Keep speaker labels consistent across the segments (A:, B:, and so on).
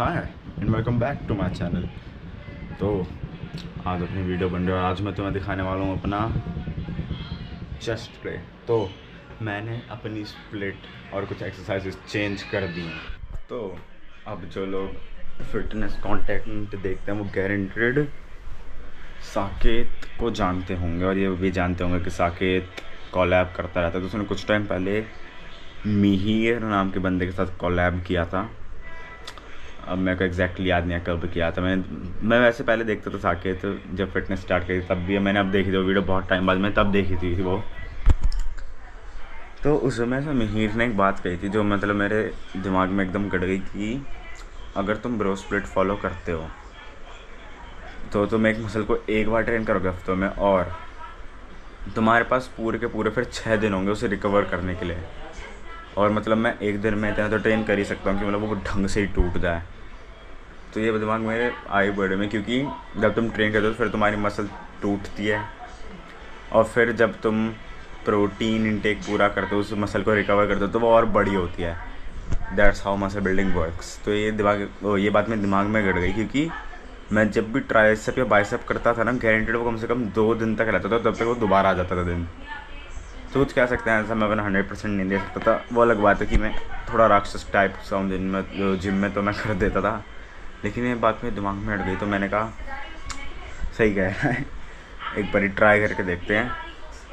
A: Hi and welcome back to my channel. तो आज अपनी वीडियो बन रही है और आज मैं तुम्हें दिखाने वाला हूँ अपना चेस्ट प्ले। तो मैंने अपनी स्प्लिट और कुछ एक्सरसाइजेस चेंज कर दी हैं। तो अब जो लोग फिटनेस कंटेंट देखते हैं वो गारंटेड साकेत को जानते होंगे और ये भी जानते होंगे कि साकेत कॉलैब करता रहता है। तो उसने कुछ टाइम पहले मिहिर नाम के बंदे के साथ कॉलैब किया था। अब मेरे को एग्जैक्टली याद नहीं है कब किया था। मैं वैसे पहले देखता था साकेत जब फिटनेस स्टार्ट करी तब भी। मैंने अब देखी थी वो वीडियो बहुत टाइम बाद, मैं तब देखी थी वो। तो उस समय से मिहिर ने एक बात कही थी जो मतलब मेरे दिमाग में एकदम गड़ गई कि अगर तुम ब्रो स्प्लिट फॉलो करते हो तो तुम एक मसल को एक बार ट्रेन करोगे हफ्तों में और तुम्हारे पास पूरे के पूरे फिर 6 दिन होंगे उसे रिकवर करने के लिए। और मतलब मैं एक दिन में इतना तो ट्रेन कर ही सकता हूँ कि मतलब वो ढंग से ही टूट जाए। तो ये दिमाग मेरे आई बड़े में, क्योंकि जब तुम ट्रेन करते हो फिर तुम्हारी मसल टूटती है और फिर जब तुम प्रोटीन इंटेक पूरा करते हो उस मसल को रिकवर करते हो तो वो और बड़ी होती है। That's how muscle building works. तो ये बात मेरे दिमाग में गड़ गई, क्योंकि मैं जब भी ट्राइसेप या बाइसेप करता था ना गारंटेड वो कम से कम 2 दिन तक रहता था, तब तक वो दोबारा आ जाता था दिन। तो कुछ कह सकते हैं ऐसा मैं अपना 100% नहीं दे सकता था। वो अलग बात है कि मैं थोड़ा राक्षस टाइप सा हूँ दिन में, जिम में तो मैं कर देता था, लेकिन ये बात मेरे दिमाग में हट गई। तो मैंने कहा सही कह रहा है, एक बार ट्राई करके देखते हैं।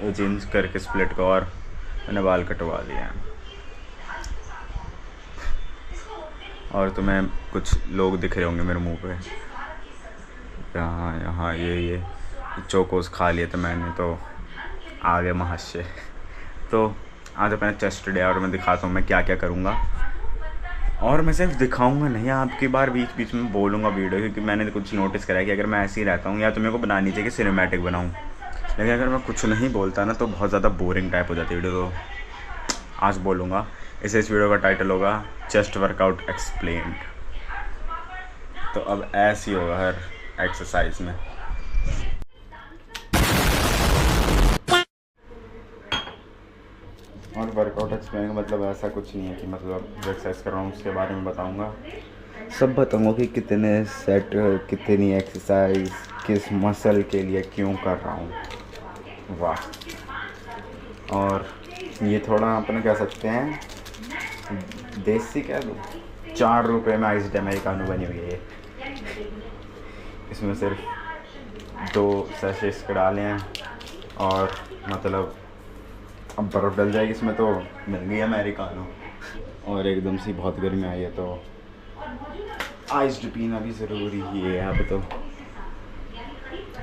A: वो चेंज करके स्प्लिट को और मैंने बाल कटवा दिए हैं। और तुम्हें कुछ लोग दिख रहे होंगे मेरे मुंह पे, यहाँ यहाँ ये चोकोस खा लिए थे मैंने तो आगे महाशय। तो आज अपना चेस्ट डे और मैं दिखाता हूँ मैं क्या क्या करूँगा। और मैं सिर्फ दिखाऊंगा नहीं, आपकी बार बीच बीच में बोलूँगा वीडियो, क्योंकि मैंने कुछ नोटिस करा है कि अगर मैं ऐसे ही रहता हूँ या तो मेरे को बनानी चाहिए कि सिनेमैटिक बनाऊँ, लेकिन अगर मैं कुछ नहीं बोलता ना तो बहुत ज़्यादा बोरिंग टाइप हो जाती है वीडियो। तो आज बोलूँगा। इस वीडियो का टाइटल होगा चेस्ट वर्कआउट एक्सप्लेन्ड। तो अब ऐसे ही होगा हर एक्सरसाइज में। और वर्कआउट एक्सप्लेन का मतलब ऐसा कुछ नहीं है कि मतलब जो एक्सरसाइज कर रहा हूँ उसके बारे में बताऊँगा, सब बताऊँगा कि कितने सेट कितनी एक्सरसाइज किस मसल के लिए क्यों कर रहा हूँ। और ये थोड़ा अपन कह सकते हैं देसी कह दो, 4 रुपये में आइस अमेरिकानो बनी हुई है। इसमें सिर्फ 2 सैशेस डाले हैं और मतलब अब बर्फ़ डल जाएगी इसमें तो मिल गई अमेरिकानो। और एकदम से बहुत गर्मी आई है तो आइस्ड पीना भी ज़रूरी ही है अब तो।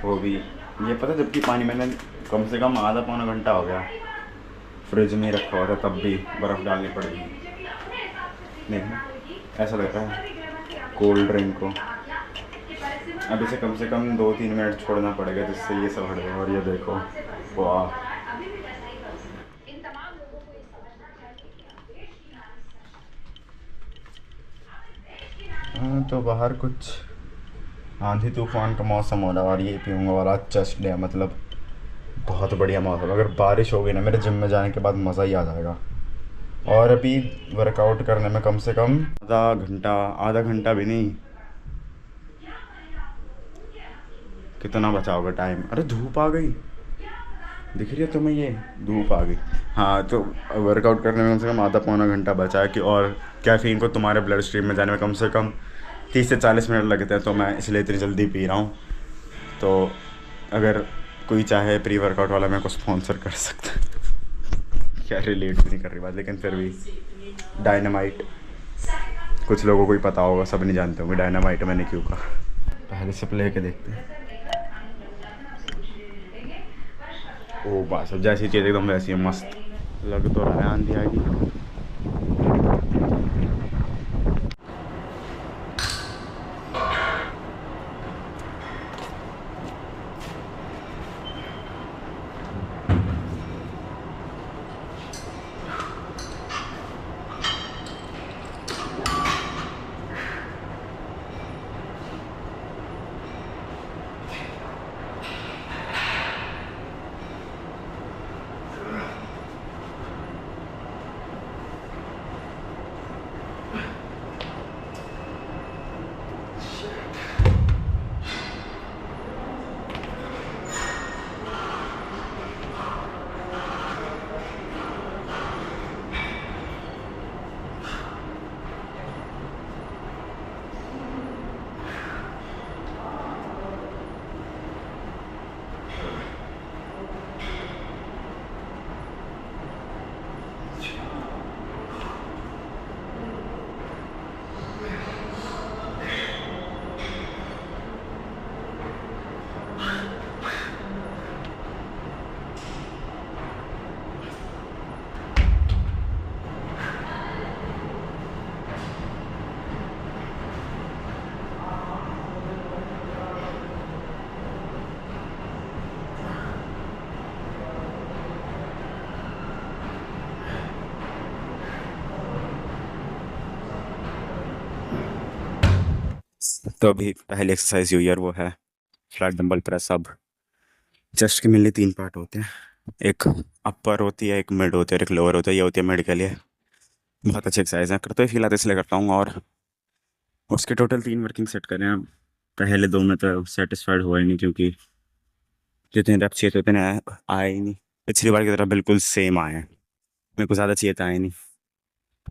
A: वो भी ये पता, जबकि पानी मैंने कम से कम आधा पौना घंटा हो गया फ्रिज में रखा हुआ था तब भी बर्फ़ डालनी पड़ेगी। नहीं ऐसा लग रहा है कोल्ड ड्रिंक को अब इसे कम से कम 2-3 मिनट छोड़ना पड़ेगा जिससे ये सब हट जाए। और ये देखो वाह, हाँ तो बाहर कुछ आंधी तूफान का मौसम हो रहा है और ये पीऊँगा वाला चेस्ट डे, मतलब बहुत बढ़िया मौसम। अगर बारिश हो गई ना मेरे जिम में जाने के बाद मज़ा ही आ जाएगा। और अभी वर्कआउट करने में कम से कम आधा घंटा भी नहीं, कितना बचा होगा टाइम। अरे धूप आ गई, दिख रही है तुम्हें ये धूप आ गई। हाँ तो वर्कआउट करने में कम से कम आधा पौना घंटा बचा है कि और कैफ़ीन को तुम्हारे ब्लड स्ट्रीम में जाने में कम से कम 30 से 40 मिनट लगते हैं, तो मैं इसलिए इतनी जल्दी पी रहा हूँ। तो अगर कोई चाहे प्री वर्कआउट वाला मेरे को स्पॉन्सर कर सकता है। क्या रिलेट भी नहीं कर रही बात, लेकिन फिर भी डायनामाइट कुछ लोगों को ही पता होगा, सब नहीं जानते होंगे डायनामाइट मैंने क्यों कहा। पहले से प्ले के देखते हैं। ओ बस अब जैसी चीज़ एकदम वैसी है, मस्त लग तो रहा है आंधी आएगी। तो अभी पहली एक्सरसाइज हुई है और वो है फ्लैट डंबल प्रेस। अब चेस्ट के मेनली 3 पार्ट होते हैं, एक अपर होती है, एक मिड होती है और एक लोअर होता है। ये होती है मिड के लिए। बहुत अच्छी एक्सरसाइज है, करते हुए फील आते इसलिए करता हूँ। और उसके टोटल 3 वर्किंग सेट करें। अब पहले 2 में तो सेटिस्फाइड हुआ ही नहीं, क्योंकि जितने रेप चाहिए थे उतने आए ही नहीं। पिछली बार की तरह बिल्कुल सेम आए हैं, मेरे को ज़्यादा चाहिए था, आए नहीं।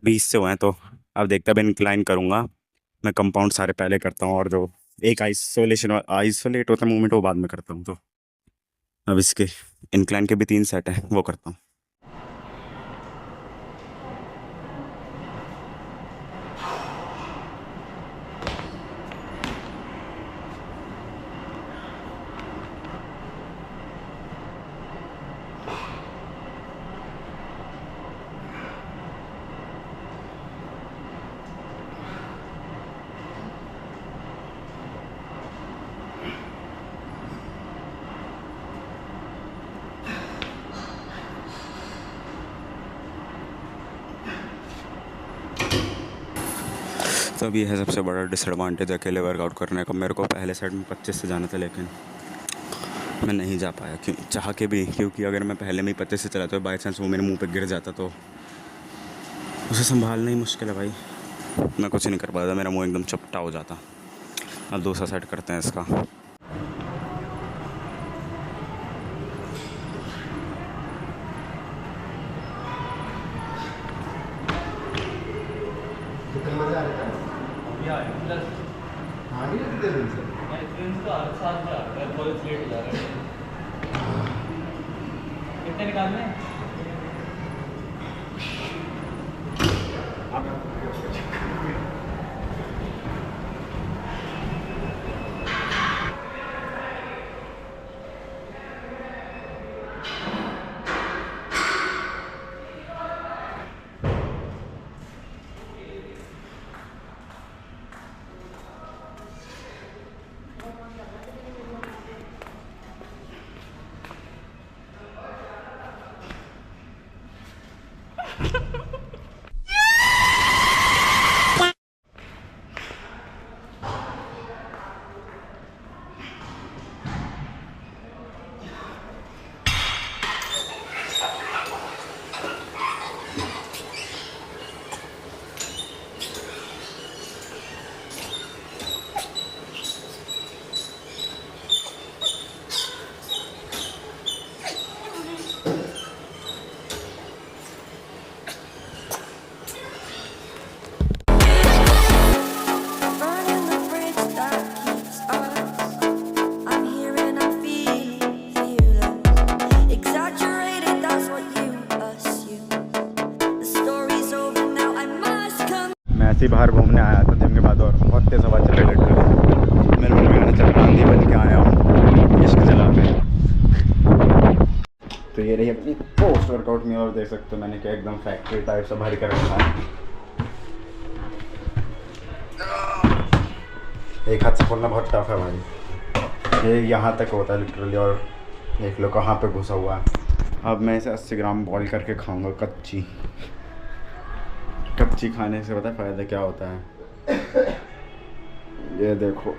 A: 20 से हुए हैं, तो अब देखते अब इंक्लाइन करूँगा। मैं कंपाउंड सारे पहले करता हूँ और जो एक आइसोलेट होता है मूवमेंट वो बाद में करता हूँ। तो अब इसके इंक्लाइन के भी 3 सेट हैं, वो करता हूँ। तो अब ये है सबसे बड़ा डिसएडवांटेज अकेले वर्कआउट करने का। मेरे को पहले सेट में 25 से जाना था, लेकिन मैं नहीं जा पाया, क्यों चाह के भी, क्योंकि अगर मैं पहले में ही 25 से चला तो बाई चांस वो मेरे मुंह पे गिर जाता तो उसे संभालना ही मुश्किल है भाई। मैं कुछ नहीं कर पाता, मेरा मुंह एकदम चपटा हो जाता। अब दूसरा सेट करते हैं इसका।
B: मजा आ रहा है हाँ नहीं कितने दिन से तो हर साल में आता है, कॉलेज लेट हो जा रहा है। कितने निकालने हैं?
C: Burning the bridge that keeps us. I'm here and I'm feeling fearless. Exaggerated, that's what you assume. The story's over now, I must come.
A: मैं ऐसे ही बाहर घूमने आया था जिम के बाद, और बहुत तेज़ हवा चल रही है। मेरे मन में गाना चल रहा, आंधी बज के आया हूँ, इश्क चला के। तो ये रही अपनी पोस्ट वर्कआउट में, और देख सकते हो मैंने क्या एकदम फैक्ट्री टाइप से भर कर रखा है। एक हाथ से खोलना बहुत टफ है भाई, ये यहाँ तक होता है लिटरली, और देख लो कहाँ पे घुसा हुआ है। अब मैं इसे 80 ग्राम बॉईल करके खाऊंगा, कच्ची कच्ची खाने से पता है फ़ायदा क्या होता है। ये देखो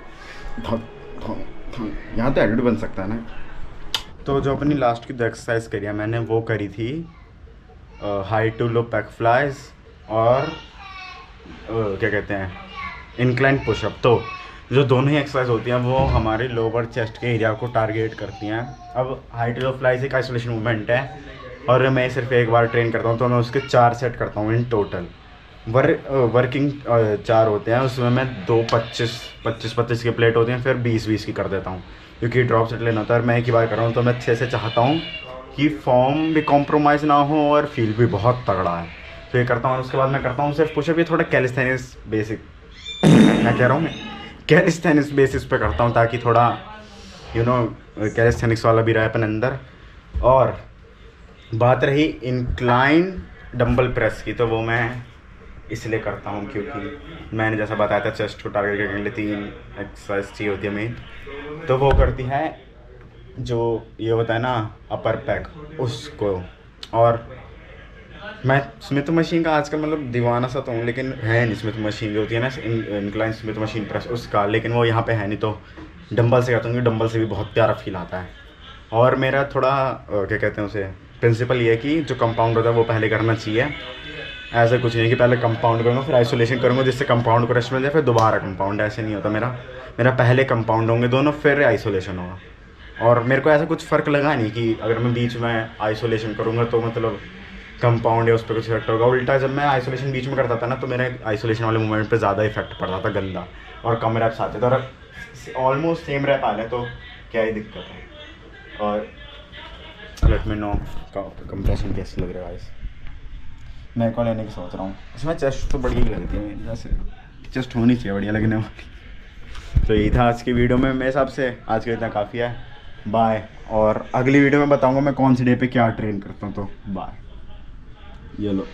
A: यहाँ तो एडिट बन सकता है ना। तो जो अपनी लास्ट की 2 एक्सरसाइज करी है मैंने, वो करी थी high to low pack flies और क्या कहते हैं इंक्लाइन पुशअप। तो जो दोनों ही एक्सरसाइज होती हैं वो हमारे लोअर चेस्ट के एरिया को टारगेट करती हैं। अब हाई टू लो फ्लाइज एक आइसोलेशन मूवमेंट है, और मैं सिर्फ एक बार ट्रेन करता हूँ, तो मैं उसके 4 सेट करता हूँ इन टोटल। वर्किंग 4 होते हैं, उसमें मैं 2 25 की प्लेट होती हैं, फिर 20 की कर देता हूँ, क्योंकि ड्रॉप सेट लेना होता है और मैं एक ही बार कर रहा हूँ। तो मैं अच्छे से चाहता हूँ कि फॉर्म भी कॉम्प्रोमाइज़ ना हो और फील भी बहुत तगड़ा है, तो ये करता हूँ। उसके बाद मैं करता हूँ सिर्फ पुशअप, ये थोड़ा कैलिस्थेनिक्स बेसिक, मैं कह रहा हूँ मैं कैलिस्थेनिक्स बेसिस पे करता हूँ, ताकि थोड़ा कैलिस्थेनिक्स वाला भी रहे अपन अंदर। और बात रही इंक्लाइन डंबल प्रेस की, तो वो मैं इसलिए करता हूँ क्योंकि मैंने जैसा बताया था चेस्ट को टारगेट करने के लिए 3 एक्सरसाइज चाहिए होती है मेन। तो वो करती है जो ये होता है ना अपर पैक उसको, और मैं स्मिथ मशीन का आजकल मतलब दीवाना सा तो हूँ, लेकिन है नहीं स्मिथ मशीन जो होती है ना इंक्लाइन स्मिथ मशीन प्रेस उसका, लेकिन वो यहाँ पे है नहीं, तो डंबल से करता हूँ, डंबल से भी बहुत प्यारा फील आता है। और मेरा थोड़ा क्या कहते हैं उसे, प्रिंसिपल ये है कि जो कंपाउंड होता है वो पहले करना चाहिए। ऐसा कुछ नहीं कि पहले कंपाउंड करूँगा फिर आइसोलेशन करूँगा जिससे कंपाउंड को रेस्ट मिल जाए फिर दोबारा कंपाउंड, ऐसे नहीं होता मेरा पहले कंपाउंड होंगे दोनों फिर आइसोलेशन होगा। और मेरे को ऐसा कुछ फ़र्क लगा नहीं कि अगर मैं बीच में आइसोलेशन करूँगा तो मतलब कंपाउंड या उस पर कुछ इफेक्ट होगा। उल्टा जब मैं आइसोलेशन बीच में करता था ना तो मेरे आइसोलेशन वाले मूवमेंट पे ज़्यादा इफेक्ट पड़ता था गंदा, और कम रैप्स आते थे, और ऑलमोस्ट सेम रैप आ रहे तो क्या ही दिक्कत है। और लेट मी नो कंप्रेशन कैसे लग रहा है गाइस। मैं को लेने की सोच रहा हूँ, इसमें चेस्ट तो बढ़िया ही लगती है, जैसे चेस्ट होनी चाहिए बढ़िया लगने वाली। तो यही था आज की वीडियो में मेरे हिसाब से, आज के इतना काफ़ी है। बाय, और अगली वीडियो में बताऊँगा मैं कौन सी डे पे क्या ट्रेन करता हूँ। तो बाय। ये लो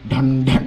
A: ढंग ढंग।